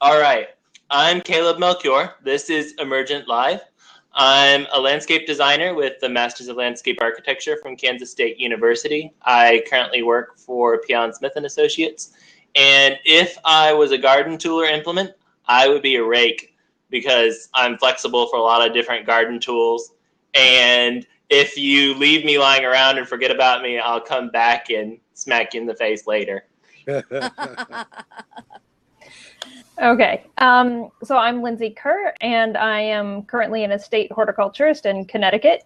All right. I'm Caleb Melchior. This is EmergentLive. I'm a landscape designer with the Masters of Landscape Architecture from Kansas State University. I currently work for Pion Smith and Associates. And if I was a garden tool or implement, I would be a rake because I'm flexible for a lot of different garden tools. And if you leave me lying around and forget about me, I'll come back and smack you in the face later. Okay, so I'm Lindsay Kerr, and I am currently an estate horticulturist in Connecticut.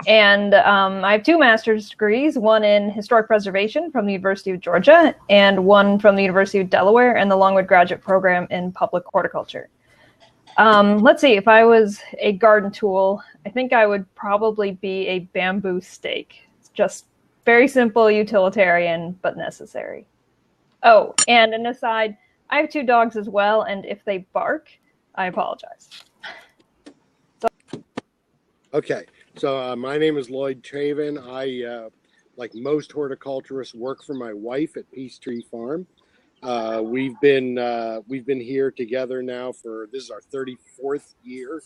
And I have 2 master's degrees, one in historic preservation from the University of Georgia, and one from the University of Delaware and the Longwood Graduate Program in Public Horticulture. Let's see, if I was a garden tool, I think I would probably be a bamboo stake. It's just very simple, utilitarian, but necessary. Oh, and an aside, I have 2 dogs as well, and if they bark, I apologize. Okay, so my name is Lloyd Traven. I, like most horticulturists, work for my wife at Peachtree Farm. We've been here together now for, this is our 34th year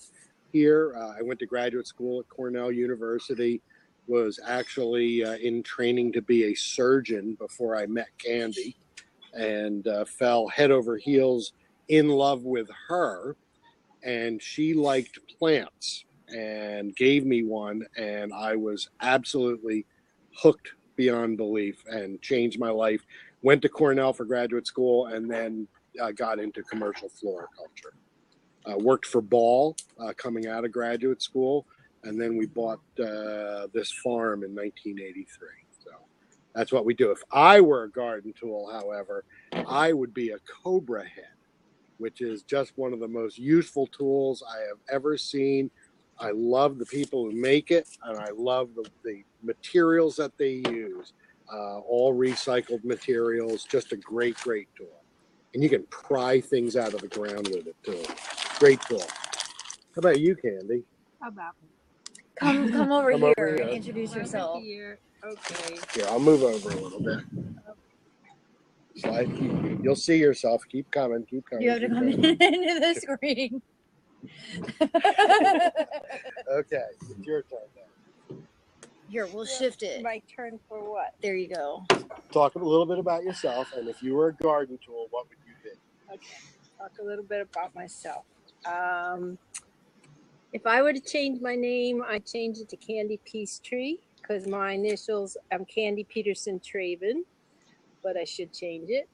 here. I went to graduate school at Cornell University, was actually in training to be a surgeon before I met Candy, and fell head over heels in love with her. And she liked plants and gave me one, and I was absolutely hooked beyond belief and changed my life. Went to Cornell for graduate school, and then got into commercial floriculture. Worked for Ball coming out of graduate school, and then we bought this farm in 1983. So that's what we do. If I were a garden tool, however, I would be a cobra head, which is just one of the most useful tools I have ever seen. I love the people who make it, and I love the materials that they use. All recycled materials, just a great tool. And you can pry things out of the ground with it too. Great tool. How about you, Candy? How about me? Come over here. Introduce yourself. Here. Okay. Here, I'll move over a little bit. Slide. You'll see yourself. Keep coming. You have to come into the screen. Okay, it's your turn now. Here, we'll shift it. My turn for what? There you go. Talk a little bit about yourself, and if you were a garden tool, what would you be? Okay, talk a little bit about myself. If I were to change my name, I'd change it to Candy Peachtree, because my initials, I'm Candy Peterson Traven, but I should change it.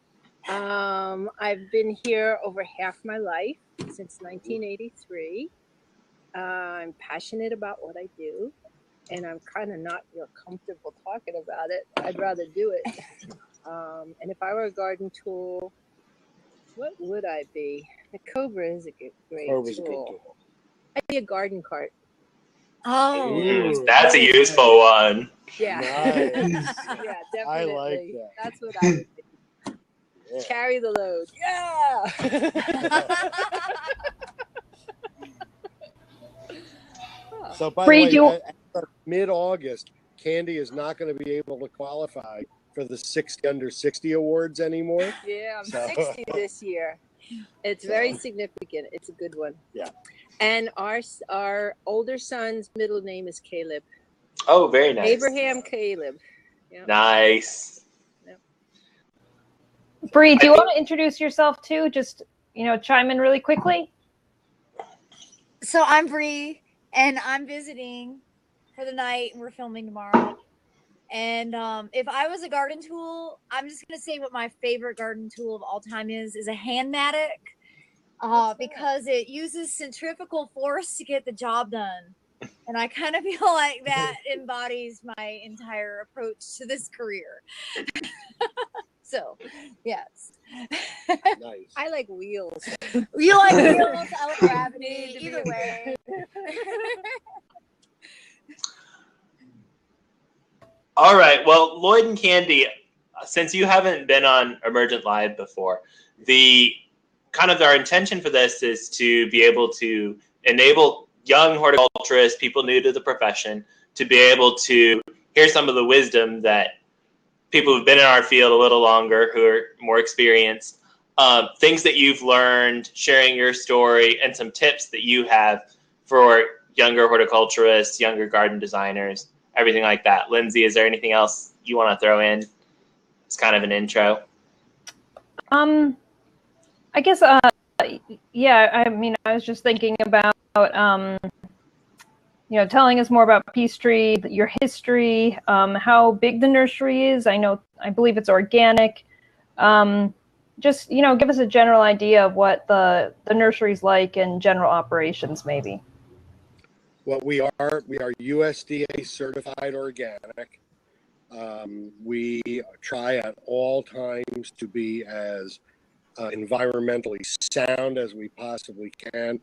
I've been here over half my life, since 1983. I'm passionate about what I do, and I'm kind of not real comfortable talking about it. I'd rather do it. And if I were a garden tool, what would I be? The cobra is a great tool. I'd be a garden cart. Oh, That's a useful one. Yeah. Nice. Yeah, definitely. I like that. That's what I would be. Yeah. Carry the load. Yeah. So by the way, mid-August, Candy is not going to be able to qualify for the 60 under 60 awards anymore. Yeah, I'm 60 this year. It's very significant. It's a good one. Yeah. And our older son's middle name is Caleb. Oh, very nice. Abraham Caleb. Yep. Nice. Yep. Bree, do you want to introduce yourself too? Just, chime in really quickly. So I'm Bree, and I'm visiting for the night, and we're filming tomorrow. And if I was a garden tool, I'm just going to say what my favorite garden tool of all time is a hand mattock, because it uses centrifugal force to get the job done. And I kind of feel like that embodies my entire approach to this career. So, yes. Nice. I like wheels. You like wheels, I like gravity, either way. All right. Well, Lloyd and Candy, since you haven't been on EmergentLive before, our intention for this is to be able to enable young horticulturists, people new to the profession, to be able to hear some of the wisdom that people who've been in our field a little longer, who are more experienced, things that you've learned, sharing your story, and some tips that you have for younger horticulturists, younger garden designers, everything like that. Lindsay, is there anything else you want to throw in? It's kind of an intro. I guess, yeah, I mean, I was just thinking about, you know, telling us more about Peachtree, your history, how big the nursery is. I believe it's organic. Just, you know, give us a general idea of what the nursery's like and general operations, maybe. Well, we are USDA certified organic. We try at all times to be as environmentally sound as we possibly can.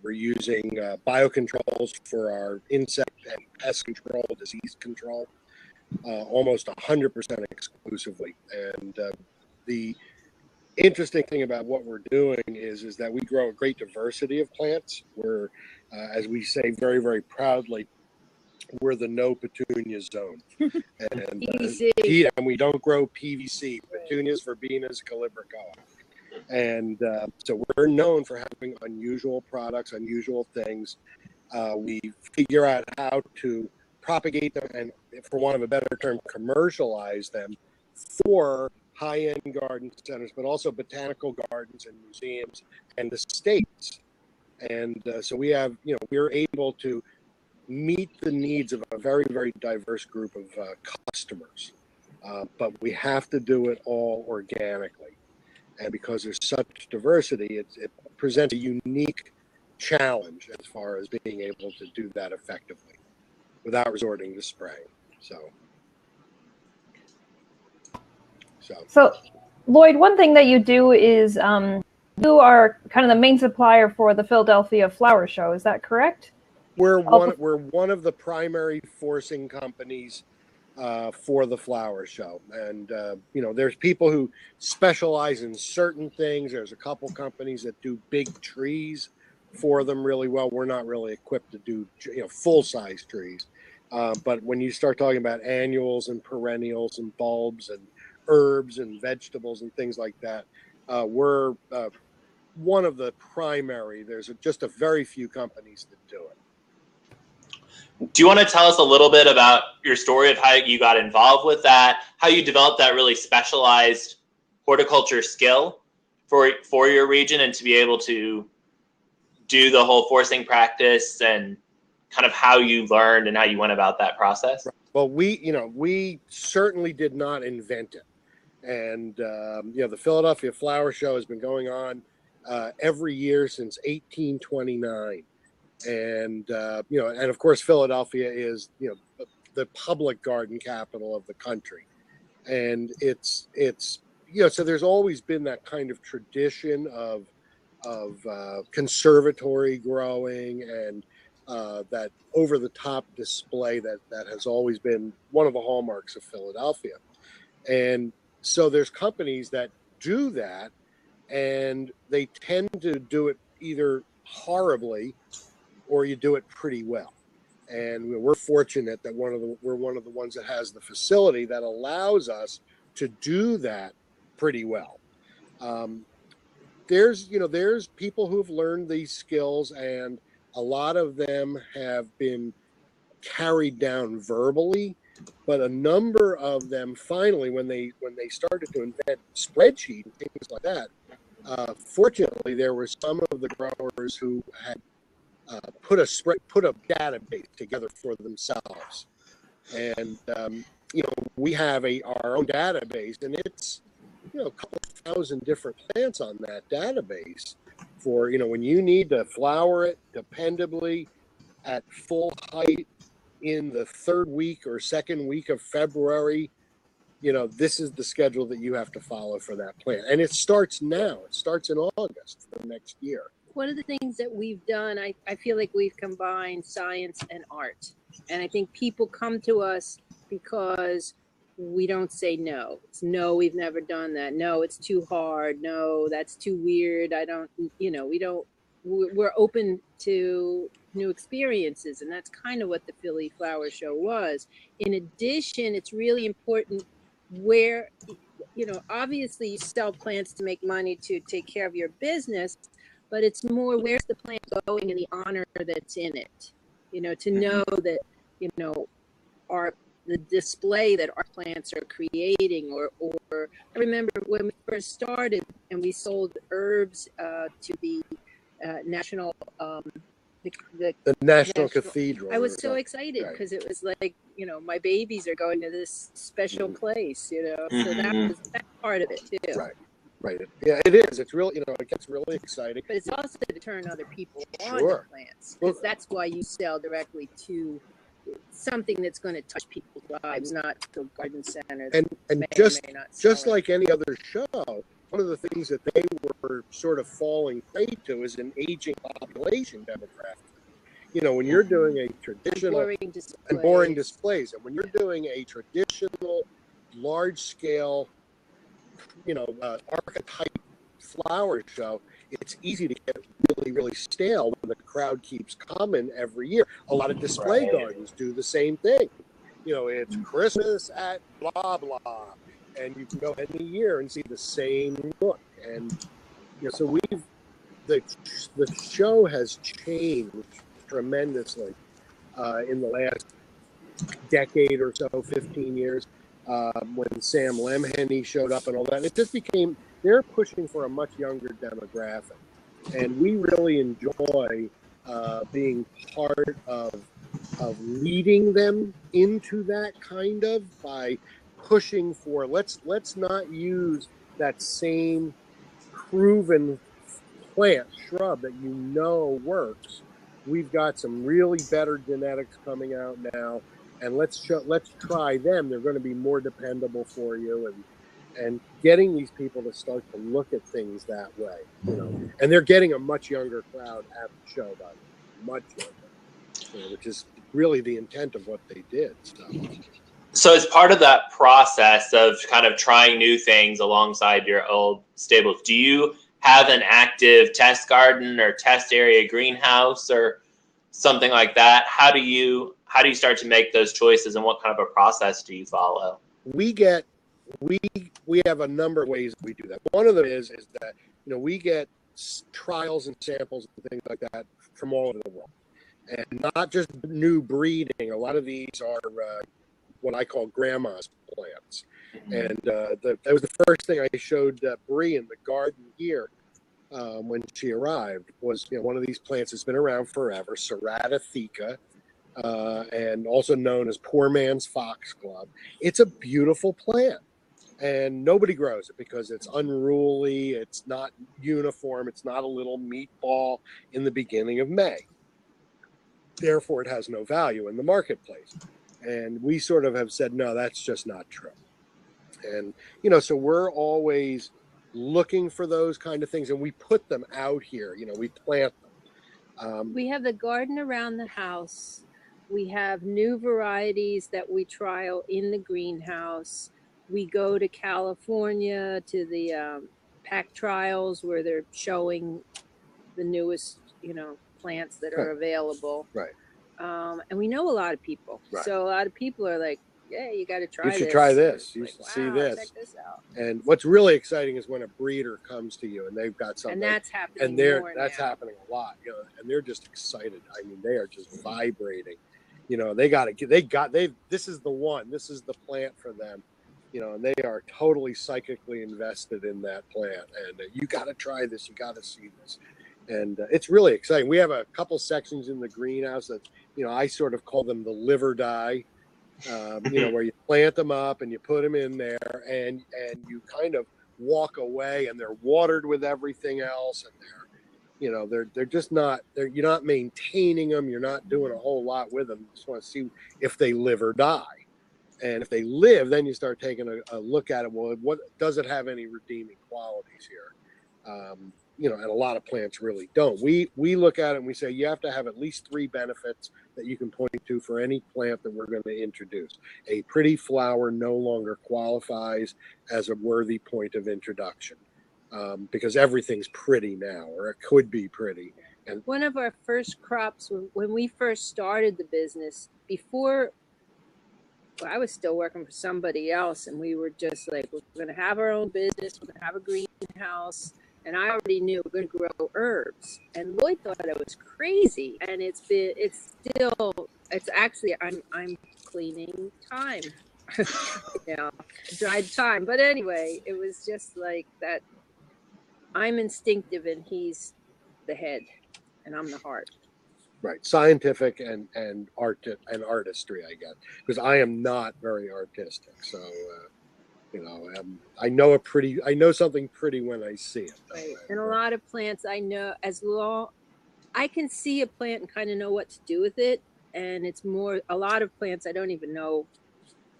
We're using biocontrols for our insect and pest control, disease control, almost 100% exclusively. And the interesting thing about what we're doing is that we grow a great diversity of plants. We're, as we say very, very proudly, we're the no petunia zone. And, and we don't grow PVC, petunias, verbenas, calibrachoa. And so we're known for having unusual products, unusual things. We figure out how to propagate them and, for want of a better term, commercialize them for high-end garden centers, but also botanical gardens and museums and estates. And so we have, you know, we're able to meet the needs of a very, very diverse group of customers. But we have to do it all organically. And because there's such diversity, it presents a unique challenge as far as being able to do that effectively without resorting to spraying. So, Lloyd, one thing that you do is you are kind of the main supplier for the Philadelphia Flower Show. Is that correct? We're one of the primary forcing companies for the flower show. And, you know, there's people who specialize in certain things. There's a couple companies that do big trees for them really well. We're not really equipped to do, you know, full-size trees. But when you start talking about annuals and perennials and bulbs and herbs and vegetables and things like that, we're one of the primary. There's just a very few companies that do it. Do you want to tell us a little bit about your story of how you got involved with that, how you developed that really specialized horticulture skill for your region, and to be able to do the whole forcing practice, and kind of how you learned and how you went about that process? Well, we certainly did not invent it. And, you know, the Philadelphia Flower Show has been going on every year since 1829. And, you know, and of course, Philadelphia is, you know, the public garden capital of the country. And it's, you know, so there's always been that kind of tradition of conservatory growing and that over the top display that has always been one of the hallmarks of Philadelphia. And so there's companies that do that, and they tend to do it either horribly or you do it pretty well. And we're fortunate that we're one of the ones that has the facility that allows us to do that pretty well. There's people who've learned these skills, and a lot of them have been carried down verbally, but a number of them finally, when they started to invent spreadsheets and things like that, fortunately there were some of the growers who had put a database together for themselves. And you know, we have our own database, and it's, you know, a couple thousand different plants on that database for, you know, when you need to flower it dependably at full height in the third week or second week of February. You know, this is the schedule that you have to follow for that plant. And it starts now. It starts in August for next year. One of the things that we've done, I feel like we've combined science and art. And I think people come to us because we don't say no. It's no, we've never done that. No, it's too hard. No, that's too weird. We're open to new experiences. And that's kind of what the Philly Flower Show was. In addition, it's really important you know, obviously you sell plants to make money to take care of your business, but it's more where's the plant going and the honor that's in it. You know, to know that, you know, the display that our plants are creating, or I remember when we first started and we sold herbs to the national the National Cathedral. I was so excited because it was like, you know, my babies are going to this special place, you know. So that part of it too. Right. Yeah, it is. It's really, you know, it gets really exciting. But it's also to turn other people on to plants, because that's why you sell directly to something that's going to touch people's lives, not the garden center. And just like any other show, one of the things that they were sort of falling prey to is an aging population demographic. You know, when you're doing a traditional and boring displays, and when you're doing a traditional, large-scale, you know, archetype flower show, it's easy to get really, really stale when the crowd keeps coming every year. A lot of display gardens do the same thing. You know, it's Christmas at blah, blah, and you can go any year and see the same look. And, you know, so the show has changed tremendously in the last decade or so, 15 years, when Sam Lemhenny showed up and all that. It just became, they're pushing for a much younger demographic. And we really enjoy being part of leading them into that kind of, by pushing for, let's not use that same proven plant shrub that you know works. We've got some really better genetics coming out now, and let's try them. They're going to be more dependable for you, and getting these people to start to look at things that way, you know. And they're getting a much younger crowd at the show, by the way, much younger, you know, which is really the intent of what they did. So as part of that process of kind of trying new things alongside your old stables, do you have an active test garden or test area greenhouse or something like that? How do you start to make those choices, and what kind of a process do you follow? We have a number of ways that we do that. One of them is that, you know, we get trials and samples and things like that from all over the world, and not just new breeding. A lot of these are what I call grandma's plants. And that was the first thing I showed Bree in the garden here when she arrived, was, you know, one of these plants that's been around forever, Serrata theca, and also known as poor man's foxglove. It's a beautiful plant, and nobody grows it because it's unruly, it's not uniform, it's not a little meatball in the beginning of May. Therefore, it has no value in the marketplace. And we sort of have said, no, that's just not true. And, you know, so we're always looking for those kind of things, and we put them out here. You know, we plant them. We have the garden around the house. We have new varieties that we trial in the greenhouse. We go to California to the pack trials where they're showing the newest, you know, plants that are available. Right. And we know a lot of people. Right. So a lot of people are like, yeah, you got to try this. You should try this. You like, should see this. Check this out. And what's really exciting is when a breeder comes to you and they've got something. And that's happening And that's happening a lot. You know, and they're just excited. I mean, they are just vibrating. You know, this is the one. This is the plant for them. You know, and they are totally psychically invested in that plant. And you got to try this. You got to see this. And it's really exciting. We have a couple sections in the greenhouse that, you know, I sort of call them the liver dye, you know, where you plant them up and you put them in there, and you kind of walk away, and they're watered with everything else, and they're just not, you're not maintaining them. You're not doing a whole lot with them. You just want to see if they live or die. And if they live, then you start taking a look at it. Well, what does it have any redeeming qualities here? You know, and a lot of plants really don't. We look at it and we say you have to have at least 3 benefits that you can point to for any plant that we're going to introduce. A pretty flower no longer qualifies as a worthy point of introduction, because everything's pretty now, or it could be pretty. And one of our first crops when we first started the business, before I was still working for somebody else, and we were just like, we're going to have our own business, we're going to have a greenhouse, and I already knew we're going to grow herbs. And Lloyd thought it was crazy, and it's actually I'm cleaning thyme, dried thyme. But anyway, it was just like that. I'm instinctive, and he's the head, and I'm the heart. Right, scientific and artistry, I guess, because I am not very artistic. So, I know something pretty when I see it. Right, and a lot of plants I know I can see a plant and kind of know what to do with it, and it's more a lot of plants I don't even know.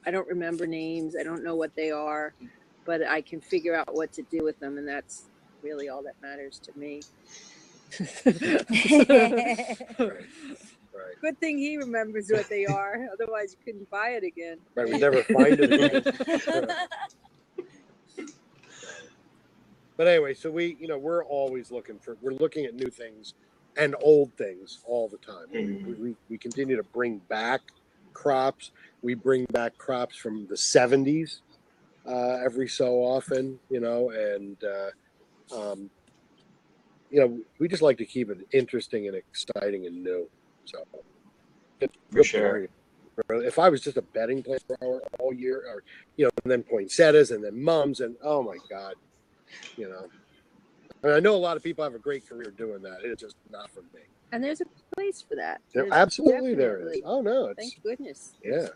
I don't remember names. I don't know what they are, but I can figure out what to do with them, and that's really all that matters to me. Right. Good thing he remembers what they are. Otherwise, you couldn't buy it again. Right, we never find it again. But anyway, so we're always looking at new things and old things all the time. We continue to bring back crops. We bring back crops from the 70s every so often, and we just like to keep it interesting and exciting and new. So, for sure. If I was just a bedding plant grower all year, or and then poinsettias and then mums, and oh my God, I mean, I know a lot of people have a great career doing that. It's just not for me. And there's a place for that. Absolutely, there is. Oh no, thank goodness. Yeah.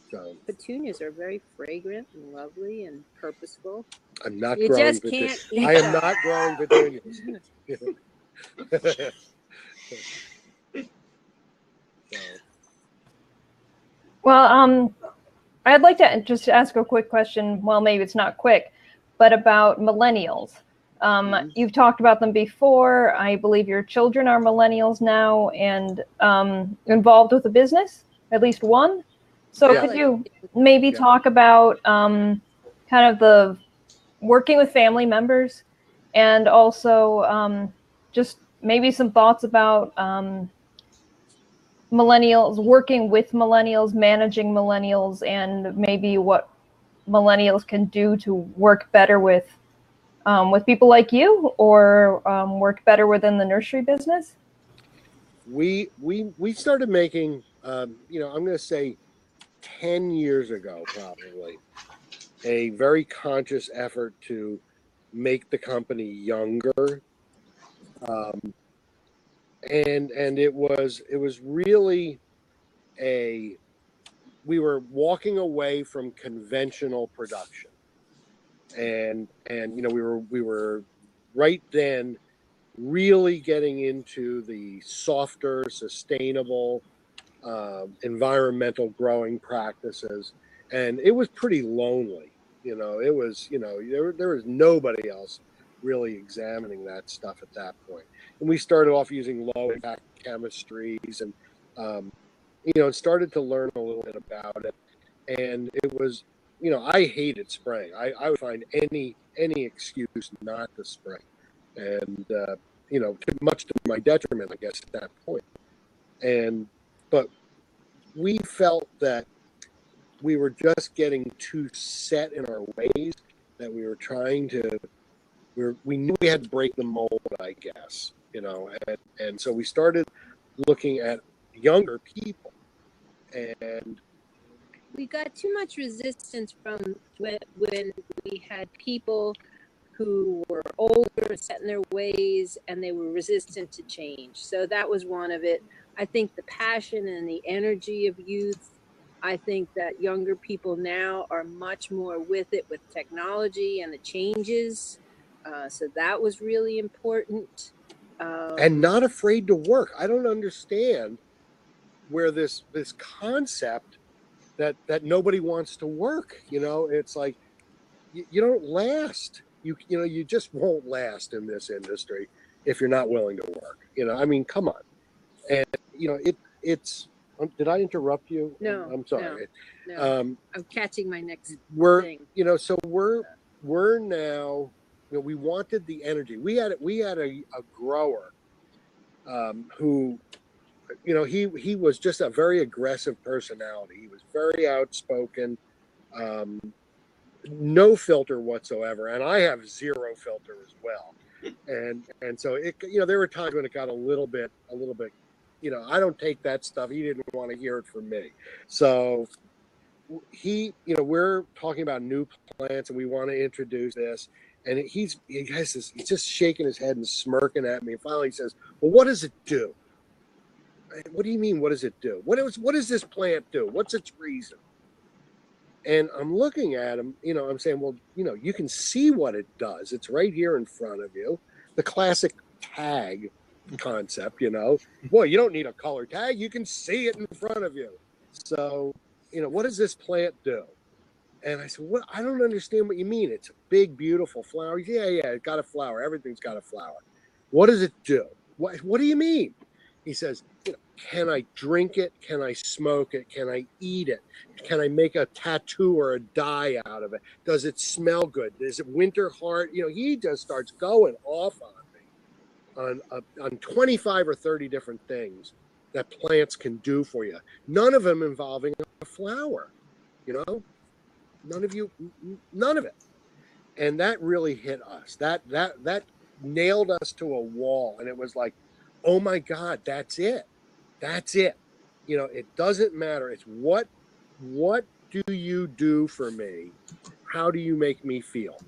So petunias are very fragrant and lovely and purposeful. I'm not growing petunias. I am not growing petunias. Well, I'd like to just ask a quick question. Well, maybe it's not quick, but about millennials. You've talked about them before. I believe your children are millennials now and involved with the business, at least one. So could you maybe talk about kind of the working with family members, and also just maybe some thoughts about millennials, working with millennials, managing millennials, and maybe what millennials can do to work better with people like you, or work better within the nursery business? We started making, I'm going to say 10 years ago, probably, a very conscious effort to make the company younger. And it was really we were walking away from conventional production. And we were right then really getting into the softer, sustainable, environmental growing practices, and it was pretty lonely. It was there was nobody else really examining that stuff at that point. And we started off using low impact chemistries, and started to learn a little bit about it. And it was, I hated spraying. I would find any excuse not to spray, and much to my detriment, I guess, at that point. But we felt that we were just getting too set in our ways, that we were trying to, we knew we had to break the mold, I guess, and so we started looking at younger people, and we got too much resistance from when we had people who were older, set in their ways, and they were resistant to change. So that was one of it. I think the passion and the energy of youth, I think that younger people now are much more with it, with technology and the changes. So that was really important. And not afraid to work. I don't understand where this concept that nobody wants to work. It's like you don't last. You just won't last in this industry if you're not willing to work. I mean, come on. And it's. Did I interrupt you? No, I'm sorry. No. I'm catching my next thing. So we're now. We wanted the energy. We had a grower who he was just a very aggressive personality. He was very outspoken, no filter whatsoever, and I have zero filter as well. And so there were times when it got a little bit, I don't take that stuff. He didn't want to hear it from me. So we're talking about new plants and we want to introduce this. And he's just shaking his head and smirking at me. And finally he says, well, what does it do? What do you mean, what does it do? What does this plant do? What's its reason? And I'm looking at him, I'm saying, well, you can see what it does. It's right here in front of you. The classic tag concept, boy, you don't need a color tag. You can see it in front of you. So, what does this plant do? And I said, what? I don't understand what you mean. It's a big, beautiful flower. Yeah, it got a flower. Everything's got a flower. What does it do? What do you mean? He says, can I drink it? Can I smoke it? Can I eat it? Can I make a tattoo or a dye out of it? Does it smell good? Is it winter heart? He just starts going off on me on 25 or 30 different things that plants can do for you. None of them involving a flower, none of it. And that really hit us. That nailed us to a wall. And it was like, oh my God, that's it. That's it. It doesn't matter. It's what do you do for me? How do you make me feel?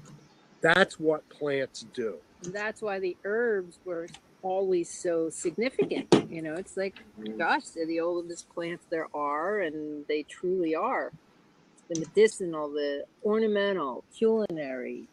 That's what plants do. And that's why the herbs were always so significant. It's like, gosh, they're the oldest plants there are, and they truly are. The medicinal, the ornamental, culinary,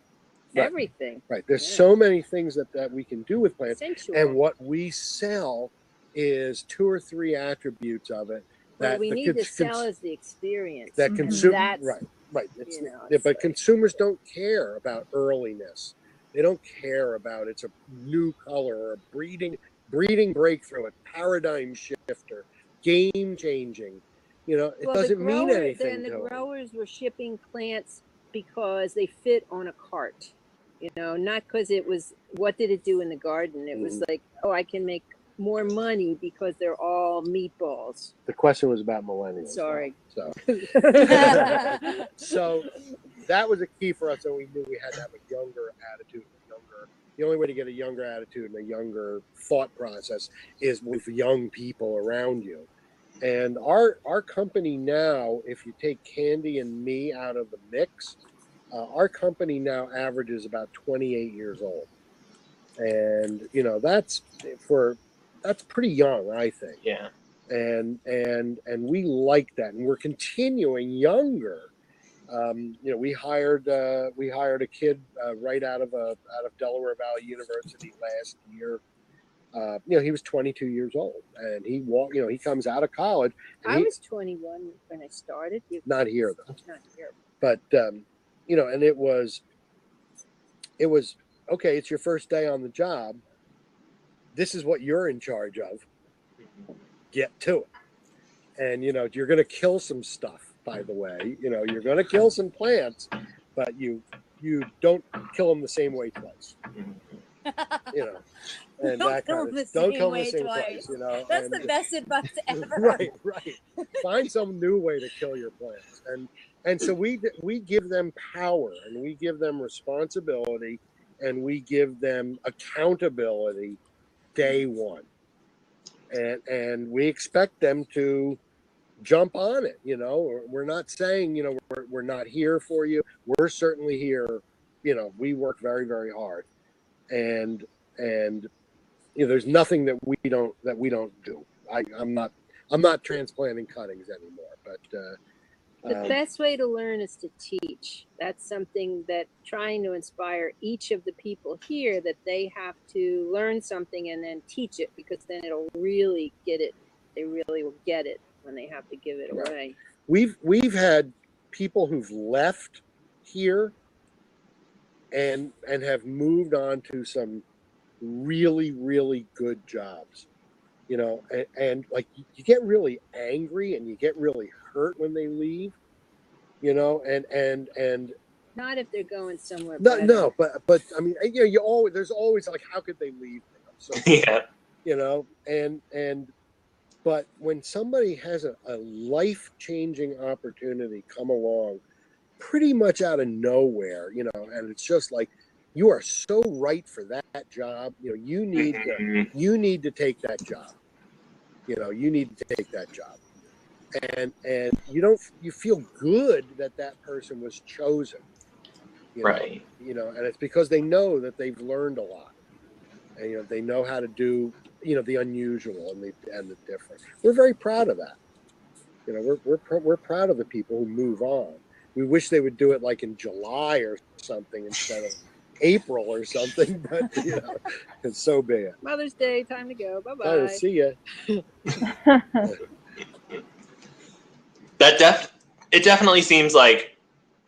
everything. Right. There's so many things that we can do with plants. Sensual. And what we sell is 2 or 3 attributes of it. What we need to sell is the experience. That right. But consumers don't care about earliness. They don't care about it's a new color or a breeding breakthrough, a paradigm shifter, game changing. It doesn't mean anything. Then the growers were shipping plants because they fit on a cart. Not because it was, what did it do in the garden? It was like, oh, I can make more money because they're all meatballs. The question was about millennials. Sorry. So that was a key for us, and we knew we had to have a younger attitude, the only way to get a younger attitude and a younger thought process is with young people around you. And our company now, if you take Candy and me out of the mix, our company now averages about 28 years old. And, that's pretty young, I think. Yeah. And we like that. And we're continuing younger. We hired a kid right out of Delaware Valley University last year. He was 22 years old, and he comes out of college. I was 21 when I started. Not here though. Not here. But and it was okay. It's your first day on the job. This is what you're in charge of. Get to it. And you're going to kill some stuff. By the way, you're going to kill some plants, but you don't kill them the same way twice. And don't kill them the same way twice. That's the best advice ever. Right. Find some new way to kill your plants, and so we give them power, and we give them responsibility, and we give them accountability day one, and we expect them to jump on it. We're not saying we're not here for you. We're certainly here. We work very, very hard, and there's nothing that we don't do. I'm not transplanting cuttings anymore, but the best way to learn is to teach. That's something that trying to inspire each of the people here, that they have to learn something and then teach it, because then it'll really get it. They really will get it when they have to give it away. We've had people who've left here and have moved on to some really, really good jobs, and like you get really angry and you get really hurt when they leave, and not if they're going somewhere. No, but I mean, there's always like, how could they leave? So, yeah. And But when somebody has a life-changing opportunity come along pretty much out of nowhere, you know, and it's just like, you are so right for that job, you know, you need to take that job. You know, you need to take that job. And you feel good that person was chosen. You know, Right. you know, and it's because they know that they've learned a lot. And, you know, they know how to do, you know, the unusual and the different. We're very proud of that. You know, we're proud of the people who move on. We wish they would do it like in July or something instead of April or something, but you know, it's so be it. Mother's Day, time to go. Bye Oh, bye. see ya. It definitely seems like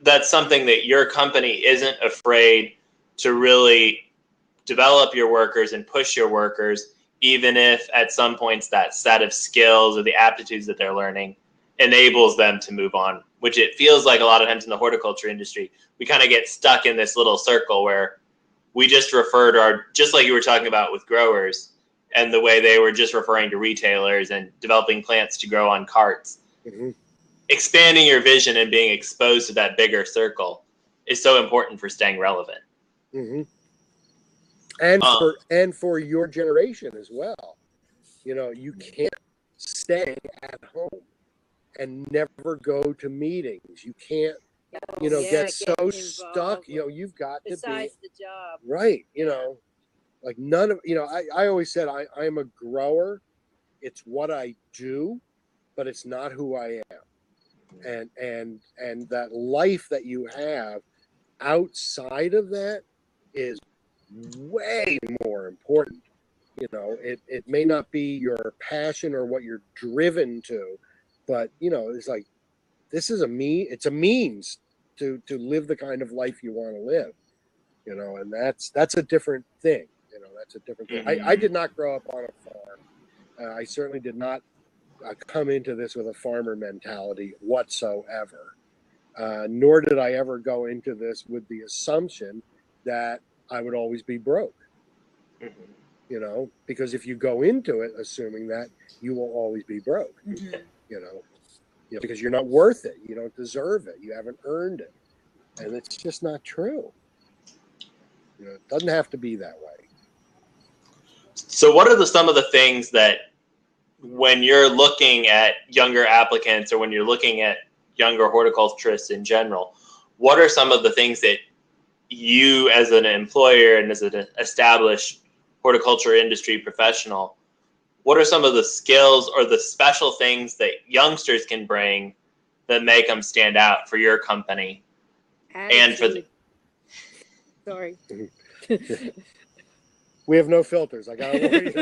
that's something that your company isn't afraid to really develop your workers and push your workers, even if at some points that set of skills or the aptitudes that they're learning enables them to move on, which it feels like a lot of times in the horticulture industry, we kind of get stuck in this little circle where we just refer to just like you were talking about with growers and the way they were just referring to retailers and developing plants to grow on carts. Mm-hmm. Expanding your vision and being exposed to that bigger circle is so important for staying relevant. Mm-hmm. And for your generation as well. You know, you can't stay at home and never go to meetings. You can't, you know, get so stuck. You know, you've got to be besides the job. Right. You know, like none of, you know, I always said I'm a grower. It's what I do, but it's not who I am. And that life that you have outside of that is way more important. You know, it may not be your passion or what you're driven to, but you know, it's like it's a means to live the kind of life you want to live. You know, and that's a different thing. You know, that's a different thing. I did not grow up on a farm. I certainly did not come into this with a farmer mentality whatsoever. Nor did I ever go into this with the assumption that I would always be broke. Mm-hmm. You know, because if you go into it assuming that, you will always be broke. Mm-hmm. You know, because you're not worth it. You don't deserve it. You haven't earned it. And it's just not true. You know, it doesn't have to be that way. So what are some of the things that when you're looking at younger applicants or when you're looking at younger horticulturists in general, what are some of the things that you as an employer and as an established horticulture industry professional, what are some of the skills or the special things that youngsters can bring that make them stand out for your company? And for the Sorry. We have no filters. I gotta worry.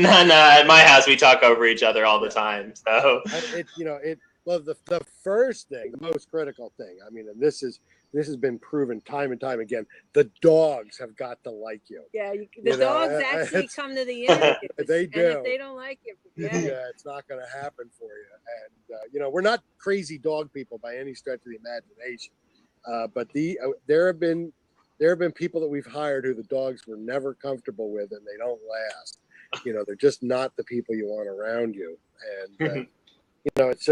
no, at my house we talk over each other all the time. So well, the first thing, the most critical thing, I mean, and this has been proven time and time again, the dogs have got to like you. Yeah, the dogs actually come to the interviews. They do. And if they don't like you, forget it. Yeah, it's not going to happen for you. And we're not crazy dog people by any stretch of the imagination. But there have been people that we've hired who the dogs were never comfortable with, and they don't last. You know, they're just not the people you want around you, and it's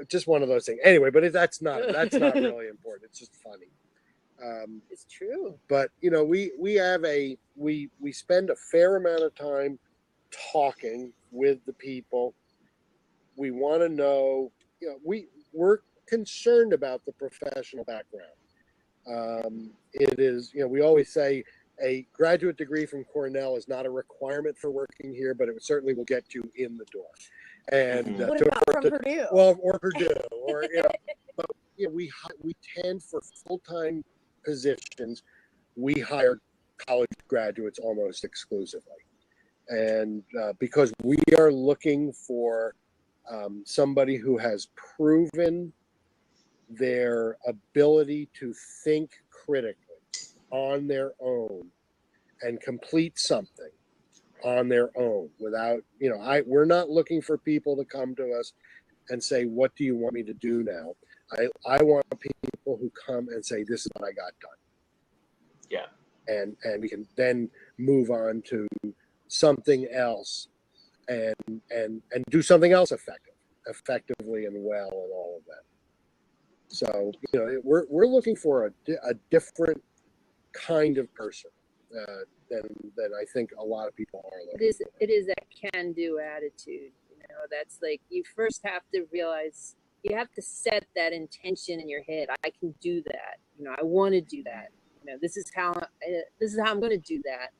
just one of those things. Anyway, but that's not really important. It's just funny. It's true. But we spend a fair amount of time talking with the people. We want to know. We're concerned about the professional background. It is, we always say a graduate degree from Cornell is not a requirement for working here, but it certainly will get you in the door. And what about from Purdue? Well, or Purdue, or but we tend for full-time positions, we hire college graduates almost exclusively, and because we are looking for somebody who has proven their ability to think critically on their own and complete something on their own without, we're not looking for people to come to us and say, what do you want me to do now? I want people who come and say, this is what I got done. Yeah. And we can then move on to something else and do something else effectively and well, and all of that. So we're looking for a different kind of person than I think a lot of people are looking for. It is that can-do attitude. That's like, you first have to realize, you have to set that intention in your head. I can do that. I want to do that. This is how I'm going to do that.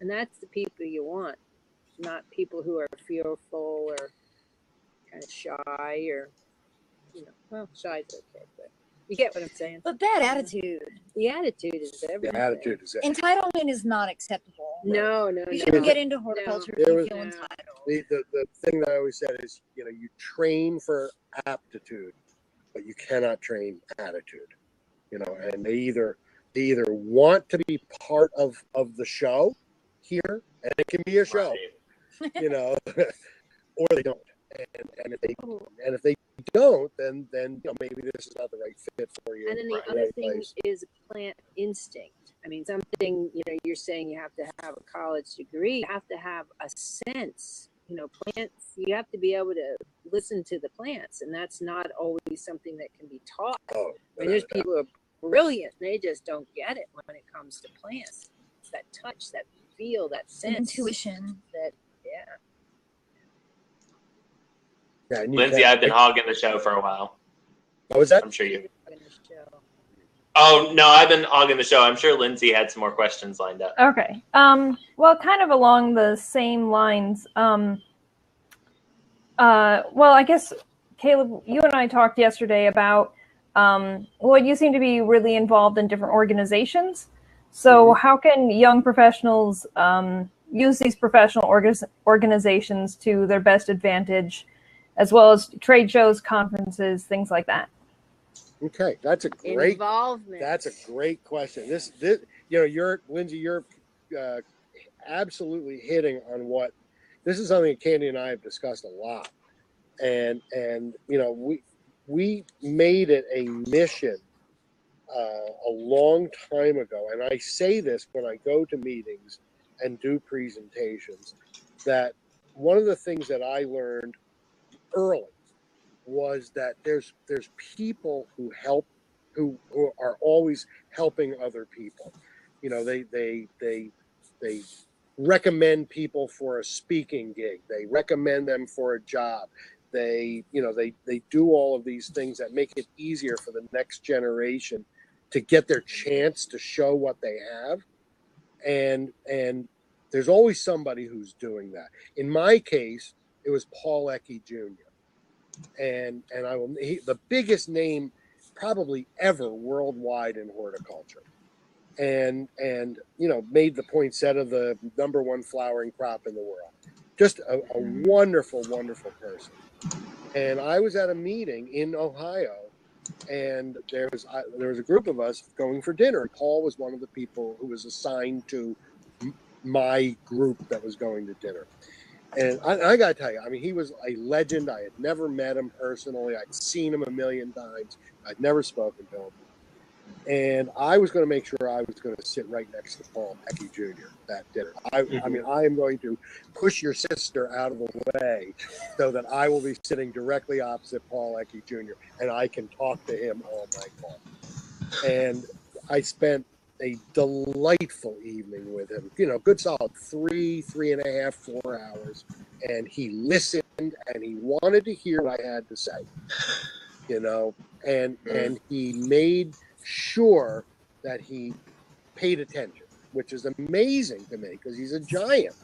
And that's the people you want, not people who are fearful or kind of shy, or well, shy is okay, but you get what I'm saying. But bad attitude. The attitude is everything. The attitude is it. Entitlement is not acceptable. No. You shouldn't get into horticulture if you feel entitled. The thing that I always said is, you train for aptitude, but you cannot train attitude. And they either want to be part of the show here, and it can be a show, or they don't. And if they don't, then maybe this is not the right fit for you. And then the other thing is plant instinct. I mean, something, you're saying you have to have a college degree. You have to have a sense. Plants, you have to be able to listen to the plants, and that's not always something that can be taught. There's people who are brilliant, they just don't get it when it comes to plants. It's that touch, that feel, that sense, intuition. Lindsay, I've been hogging the show for a while. What was that? I'm sure you. Oh, no, I've been hogging the show. I'm sure Lindsay had some more questions lined up. Okay. Well, kind of along the same lines. Well, I guess, Caleb, you and I talked yesterday about, Lloyd, you seem to be really involved in different organizations. So how can young professionals use these professional organizations to their best advantage, as well as trade shows, conferences, things like that? Okay, that's a great involvement. That's a great question. This Lindsay, you're absolutely hitting on what. This is something that Candy and I have discussed a lot, and we made it a mission a long time ago, and I say this when I go to meetings and do presentations, that one of the things that I learned early was that there's people who help, who are always helping other people. They recommend people for a speaking gig. They recommend them for a job. They do all of these things that make it easier for the next generation to get their chance to show what they have. And there's always somebody who's doing that. In my case, it was Paul Ecke Jr. And the biggest name probably ever worldwide in horticulture, and made the poinsettia the #1 flowering crop in the world. Just a wonderful person. And I was at a meeting in Ohio, and there was a group of us going for dinner. Paul was one of the people who was assigned to my group that was going to dinner. And I got to tell you, I mean, he was a legend. I had never met him personally. I'd seen him a million times. I'd never spoken to him. And I was going to make sure I was going to sit right next to Paul Ecke Jr. that dinner. I mean, I am going to push your sister out of the way so that I will be sitting directly opposite Paul Ecke Jr. and I can talk to him all night long. And I spent a delightful evening with him, good solid 3.5, 4 hours. And he listened and he wanted to hear what I had to say, and he made sure that he paid attention, which is amazing to me because he's a giant.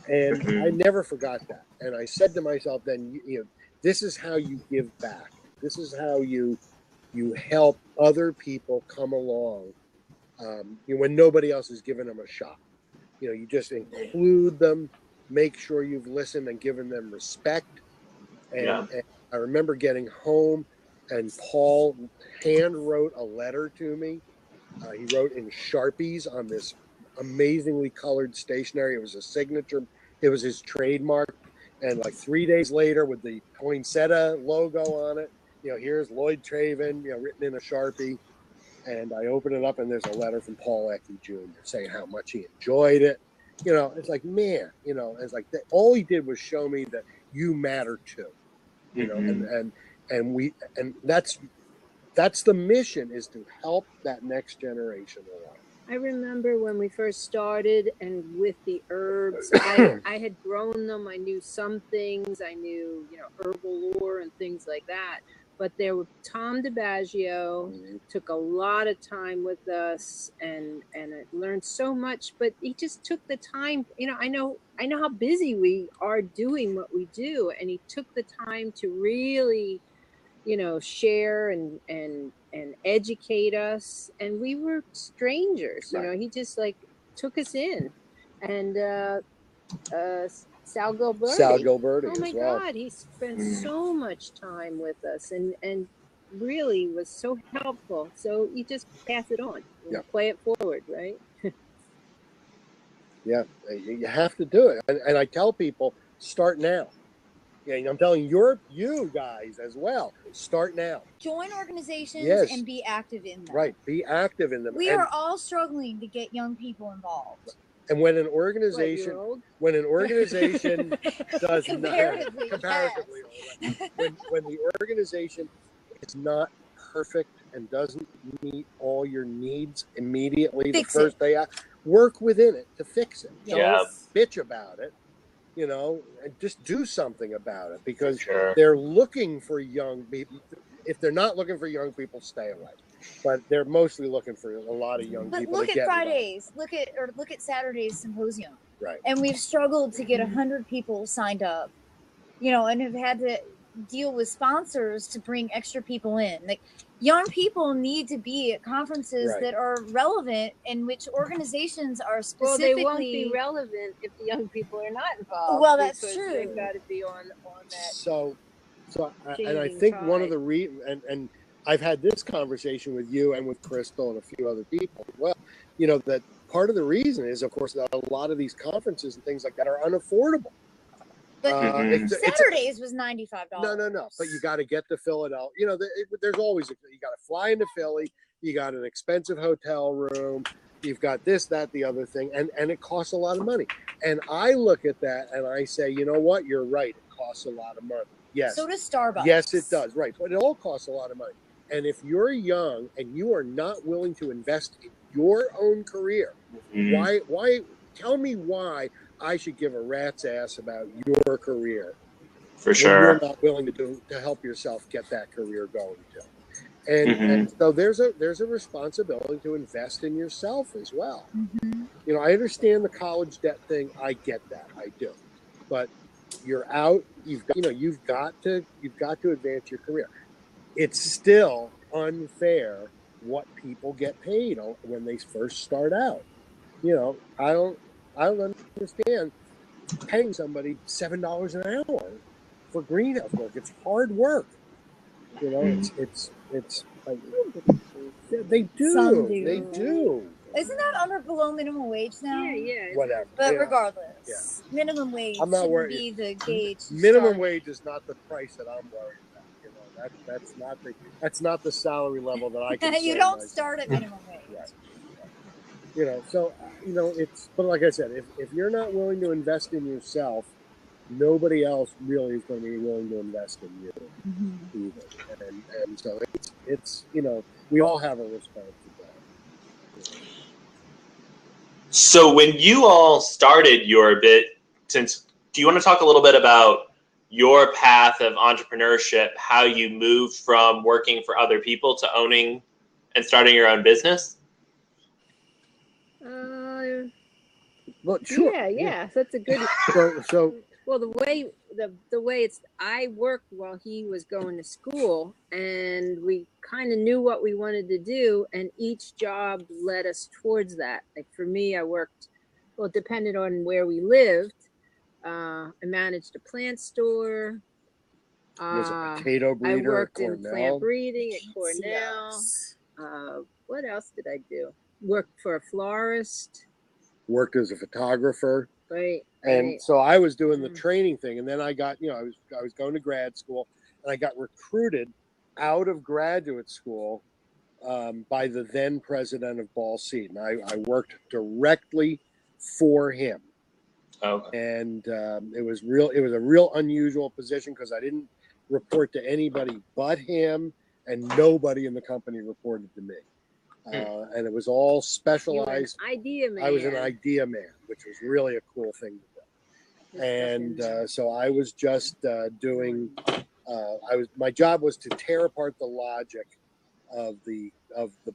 And I never forgot that. And I said to myself then, this is how you give back. This is how you help other people come along when nobody else is giving them a shot. You just include them, make sure you've listened and given them respect. And I remember getting home and Paul hand wrote a letter to me. He wrote in Sharpies on this amazingly colored stationery. It was a signature. It was his trademark. And like 3 days later with the poinsettia logo on it, here's Lloyd Traven, written in a Sharpie. And I open it up and there's a letter from Paul Ecke Jr. saying how much he enjoyed it You know, it's like, man, you know, it's like all he did was show me that you matter too. You know, and that's the mission, is to help that next generation along. I remember when we first started, and with the herbs, I had grown them. I knew some things. I knew, you know, herbal lore and things like that. But there were Tom DiBaggio took a lot of time with us, and I learned so much. But he just took the time. You know, I know how busy we are doing what we do, and he took the time to really, you know, share and educate us. And we were strangers, you know. He just like took us in. And Sal Gilberti, oh my God, he spent so much time with us, and really was so helpful. So you just pass it on, play it forward, right? Yeah, you have to do it. And I tell people, start now. Yeah, I'm telling you guys as well. Start now. Join organizations and be active in them. Right, be active in them. We are all struggling to get young people involved. And when an organization, does comparatively, comparatively old, when the organization is not perfect and doesn't meet all your needs immediately the first day out, work within it to fix it. Don't bitch about it. You know, and just do something about it, because they're looking for young people. If they're not looking for young people, stay away. But they're mostly looking for a lot of young people. But look at Fridays, look at Saturday's symposium. Right. And we've struggled to get 100 people signed up, you know, and have had to deal with sponsors to bring extra people in. Like, young people need to be at conferences that are relevant, in which organizations are specifically. Well, they won't be relevant if the young people are not involved. Well, that's true. They've got to be on that. So and I think one of the and I've had this conversation with you and with Crystal and a few other people. Well, you know, that part of the reason is, of course, that a lot of these conferences and things like that are unaffordable. But Saturdays was $95. No. But you got to get to Philadelphia. You know, there's always you got to fly into Philly. You got an expensive hotel room. You've got this, that, the other thing, and it costs a lot of money. And I look at that and I say, you know what? You're right. It costs a lot of money. Yes. So does Starbucks. Yes, it does. Right, but it all costs a lot of money. And if you're young and you are not willing to invest in your own career, why? Tell me why I should give a rat's ass about your career. For sure. You're not willing to help yourself get that career going too. And so there's a responsibility to invest in yourself as well. You know, I understand the college debt thing. I get that. I do. But you're out. You've got to advance your career. It's still unfair what people get paid when they first start out. You know, I don't understand paying somebody $7 an hour for greenhouse work. It's hard work. You know, it's like, they do. Isn't that below minimum wage now? Yeah. Whatever. But regardless, minimum wage shouldn't be the gauge. Minimum wage is not the price that I'm worried about. You know, that's not the salary level that I can. You don't start at minimum wage. Right. You know, so you know but like I said, if you're not willing to invest in yourself, nobody else really is going to be willing to invest in you either. And so it's you know, we all have a responsibility. So when you all started your do you want to talk a little bit about your path of entrepreneurship, how you moved from working for other people to owning and starting your own business? Well, sure. Yeah. That's a good. So well, the way I worked while he was going to school, and we kind of knew what we wanted to do, and each job led us towards that. Like for me, I worked, well, it depended on where we lived. I managed a plant store. was a potato breeder. I worked in plant breeding at Cornell. What else did I do? Worked for a florist. Worked as a photographer. Right. And so I was doing the training thing, and then I got, you know, I was going to grad school, and I got recruited out of graduate school by the then president of Ball Seed, and I worked directly for him. Okay. And it was a real unusual position because I didn't report to anybody but him, and nobody in the company reported to me. And it was all specialized. You were an idea man. I was an idea man, which was really a cool thing to do. And so I was just doing. My job was to tear apart the logic of the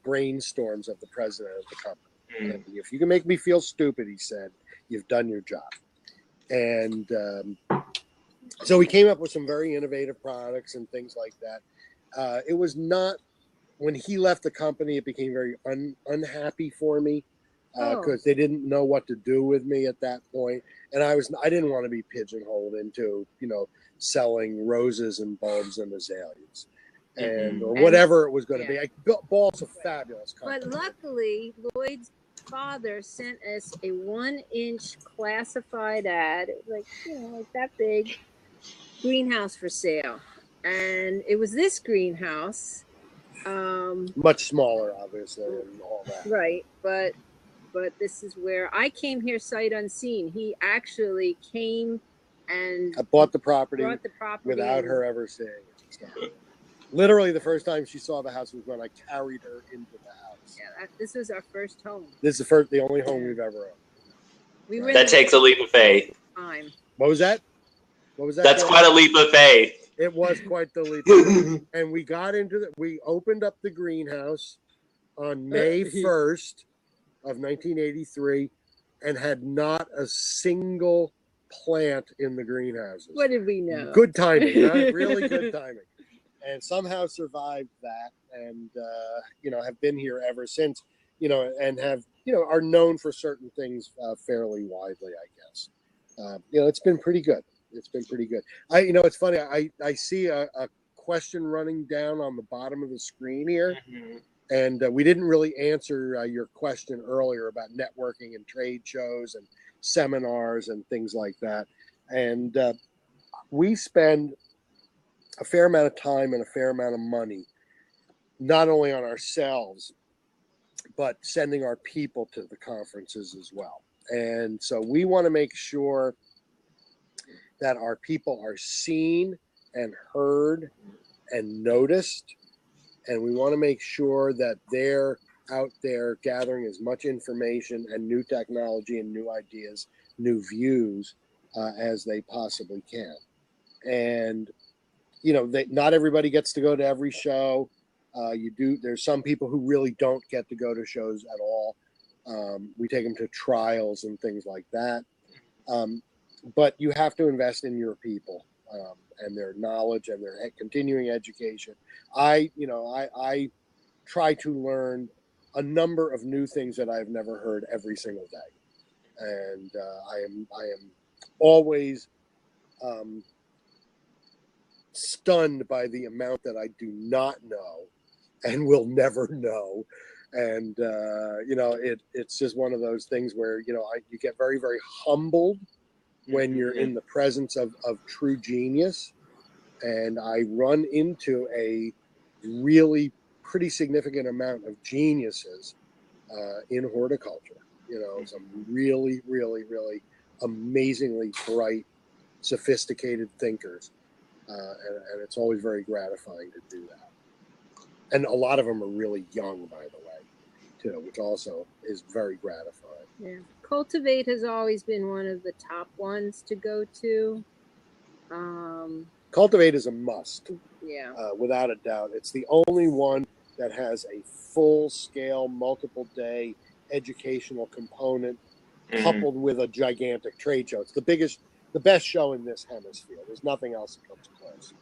brainstorms of the president of the company. And if you can make me feel stupid, he said, you've done your job. And so we came up with some very innovative products and things like that. It was not, when he left the company, it became very unhappy for me because they didn't know what to do with me at that point. And I didn't want to be pigeonholed into, selling roses and bulbs and azaleas. Or whatever it was going to be. Ball's a fabulous company. But luckily, Lloyd's father sent us a 1-inch classified ad, like that big, greenhouse for sale, and it was this greenhouse, much smaller, obviously, and all that. Right, but this is where I came here sight unseen. He actually came and I bought the property without and, her ever seeing it. Literally, the first time she saw the house was when I carried her into the house. Yeah, this was our first home. This is the only home we've ever owned. That takes a leap of faith. Time. What was that? That's quite a leap of faith. It was quite the leap of faith. And we got we opened up the greenhouse on May 1st of 1983 and had not a single plant in the greenhouses. What did we know? Good timing, huh? Really good timing. And somehow survived that, and have been here ever since. And have are known for certain things fairly widely, I guess. It's been pretty good. It's been pretty good. It's funny. I see a question running down on the bottom of the screen here, and we didn't really answer your question earlier about networking and trade shows and seminars and things like that. And we spend a fair amount of time and a fair amount of money, not only on ourselves, but sending our people to the conferences as well. And so we want to make sure that our people are seen and heard and noticed. And we want to make sure that they're out there gathering as much information and new technology and new ideas, new views as they possibly can. And not everybody gets to go to every show. There's some people who really don't get to go to shows at all. We take them to trials and things like that. But you have to invest in your people and their knowledge and their continuing education. I try to learn a number of new things that I've never heard every single day. And I am always stunned by the amount that I do not know and will never know. And it's just one of those things where you get very, very humbled when you're in the presence of true genius. And I run into a really pretty significant amount of geniuses in horticulture. Some really, really, really amazingly bright, sophisticated thinkers. And it's always very gratifying to do that. And a lot of them are really young, by the way, too, which also is very gratifying. Yeah. Cultivate has always been one of the top ones to go to. Cultivate is a must. Yeah. Without a doubt. It's the only one that has a full-scale, multiple-day educational component coupled with a gigantic trade show. It's the best show in this hemisphere. There's nothing else that comes close.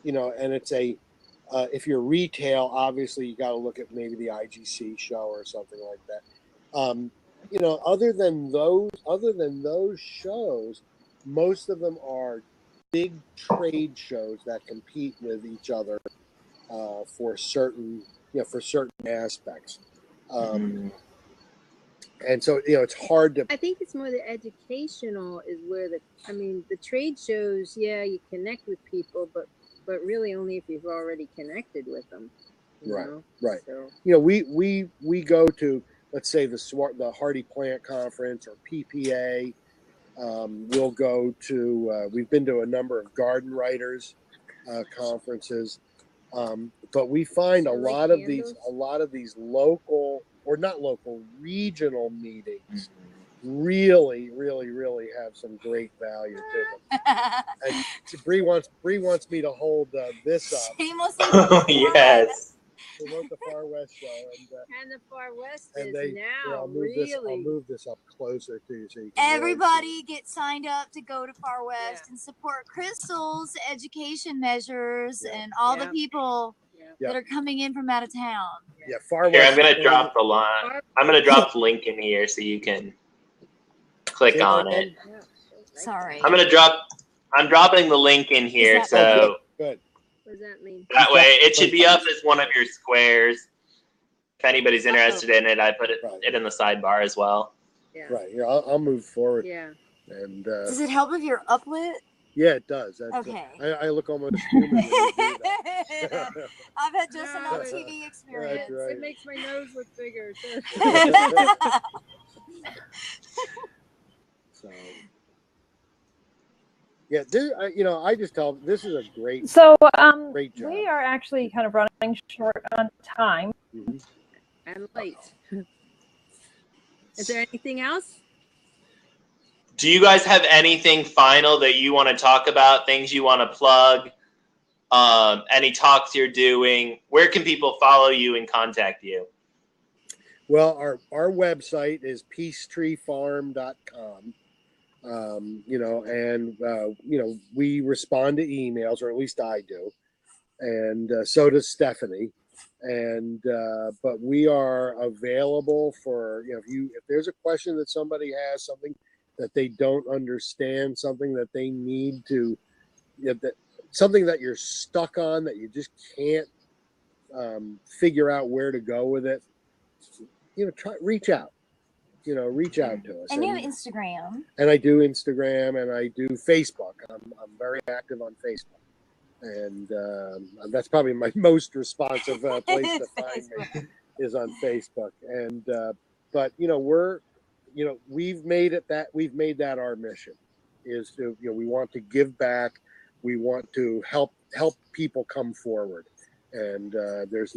And it's if you're retail, obviously you got to look at maybe the IGC show or something like that. Other than those shows, most of them are big trade shows that compete with each other for certain aspects. And so, it's hard to... I think it's more the educational is where the trade shows, you connect with people, but really only if you've already connected with them. Right. So. We go to, let's say the Hardy Plant Conference or PPA. We'll go to. We've been to a number of garden writers conferences, but we find a lot of these local or not local, regional meetings really have some great value to them. And Bree wants me to hold this up. Shamelessly. Oh, yes. Promote the Far West show, And the Far West and is they, now I'll really. move this up closer to you so you can Everybody get signed up to go to Far West Yeah. and support Crystal's education measures Yeah. and all Yeah. the people Yeah. that are coming in from out of town. Yeah, Far Here, West. I'm gonna drop the line. I'm gonna drop the link in here so you can click Say that on again? it. Sorry. I'm dropping the link in here, that- so Good. What does that mean? that way it should be up as one of your squares. If anybody's interested in it, I put it in the sidebar as well. Yeah. Right. Yeah, I'll move forward. Yeah. And Does it help if you're uplit? yeah, it does. That's, Okay. I look almost human when you do that. I've had just No, enough it- TV experience. That's right. It makes my nose look bigger. So, yeah, I just tell them this is a great. So Great job. we are actually kind of running short on time. Mhm. And late. Is there anything else? Do you guys have anything final that you want to talk about? Things you want to plug? Any talks you're doing? Where can people follow you and contact you? Well, our website is peacetreefarm.com. We respond to emails, or at least I do, and so does Stephanie. And but we are available for if there's a question that somebody has, something that they don't understand, something that they need to, something that you're stuck on that you just can't figure out where to go with it. Reach out. Reach out to us. And you have Instagram. And I do Instagram and I do Facebook. I'm very active on Facebook. And that's probably my most responsive place to find me is on Facebook. And but we've made that our mission is to we want to give back. We want to help people come forward. And there's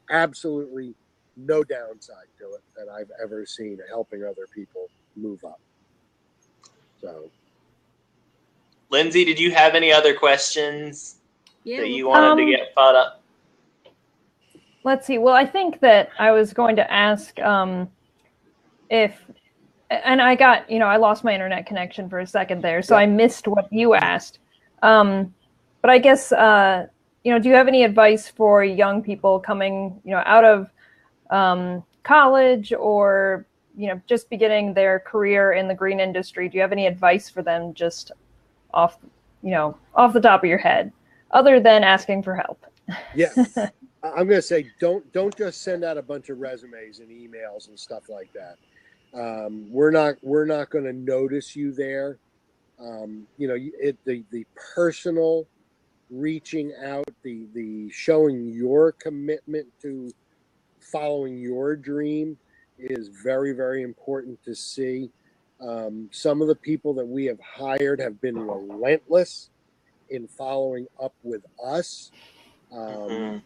absolutely no downside to it that I've ever seen helping other people move up. So, Lindsay, did you have any other questions that you well, wanted to get followed up? Let's see. Well, I think that I was going to ask if, and I got, I lost my internet connection for a second there, so I missed what you asked. But I guess, do you have any advice for young people coming, out of college or, just beginning their career in the green industry? Do you have any advice for them just off the top of your head, other than asking for help? Yeah. I'm going to say, don't just send out a bunch of resumes and emails and stuff like that. We're not going to notice you there. The personal reaching out, the showing your commitment to following your dream is very, very important to see. Some of the people that we have hired have been relentless in following up with us. And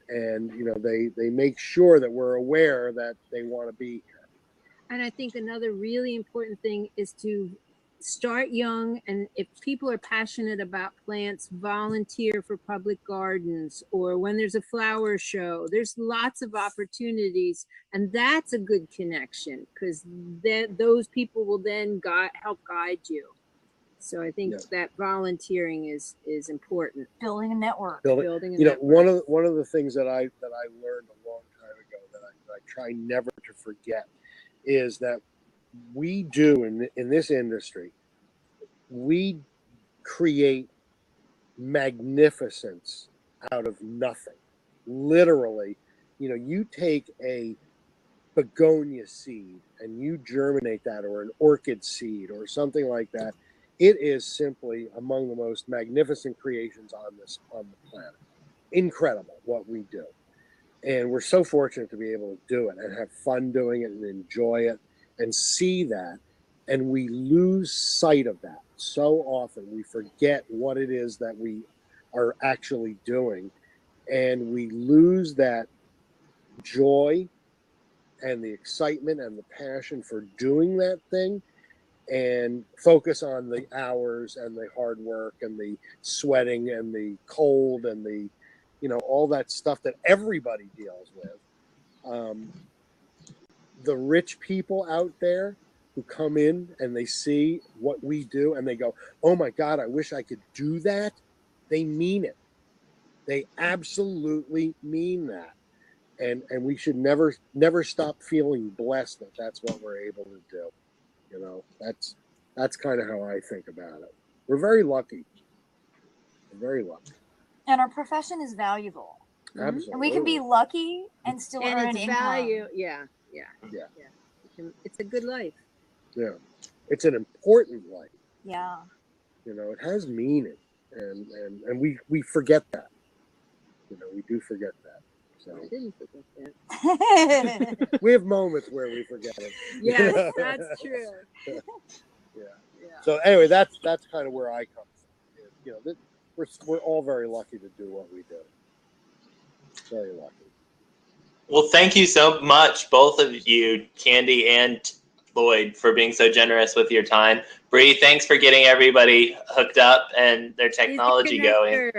they make sure that we're aware that they want to be here. And I think another really important thing is to start young. And if people are passionate about plants, volunteer for public gardens, or when there's a flower show, there's lots of opportunities. And that's a good connection because those people will then help guide you. So I think that volunteering is important. Building a network. Building a network. One of the things that I learned a long time ago that I try never to forget is that we do in this industry, we create magnificence out of nothing. Literally, you take a begonia seed and you germinate that, or an orchid seed or something like that. It is simply among the most magnificent creations on the planet. Incredible what we do. And we're so fortunate to be able to do it and have fun doing it and enjoy it and see that. And we lose sight of that so often. We forget what it is that we are actually doing. And we lose that joy and the excitement and the passion for doing that thing, and focus on the hours and the hard work and the sweating and the cold and the, all that stuff that everybody deals with. The rich people out there who come in and they see what we do and they go, oh my God, I wish I could do that. They mean it. They absolutely mean that. And we should never stop feeling blessed that that's what we're able to do. That's kind of how I think about it. We're very lucky. We're very lucky. And our profession is valuable. Absolutely. And we can be lucky and still earn an income. Value. Yeah. It's a good life. Yeah. It's an important life. Yeah. It has meaning. And we forget that. We do forget that. So I didn't forget that. we have moments where we forget it. Yes, that's true. Yeah. So anyway, that's kind of where I come from. We're all very lucky to do what we do. Very lucky. Well, thank you so much, both of you, Candy and Lloyd, for being so generous with your time. Bree, thanks for getting everybody hooked up and their technology going.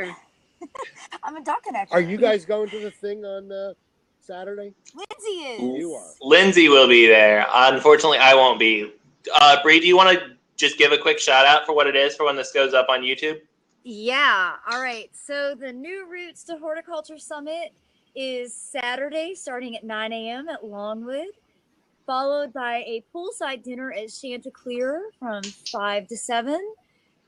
I'm a dot connector. Are you guys going to the thing on Saturday? Lindsay is. You are. Lindsay will be there. Unfortunately, I won't be. Bree, do you want to just give a quick shout out for what it is for when this goes up on YouTube? Yeah. All right. So the New Roots to Horticulture Summit is Saturday starting at 9 a.m. at Longwood, followed by a poolside dinner at Chanticleer from 5 to 7.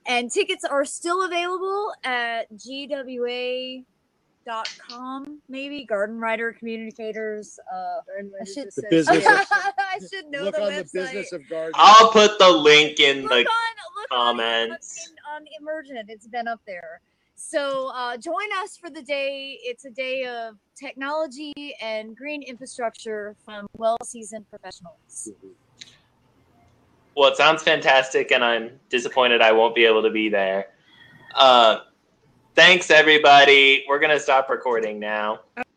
And tickets are still available at GWA.com, maybe Garden Writer Communicators. I should know look the on website. The business of gardening. I'll put the link in the comments. On Emergent, it's been up there. So join us for the day. It's a day of technology and green infrastructure from well-seasoned professionals. Well, it sounds fantastic, and I'm disappointed I won't be able to be there. Thanks, everybody. We're going to stop recording now.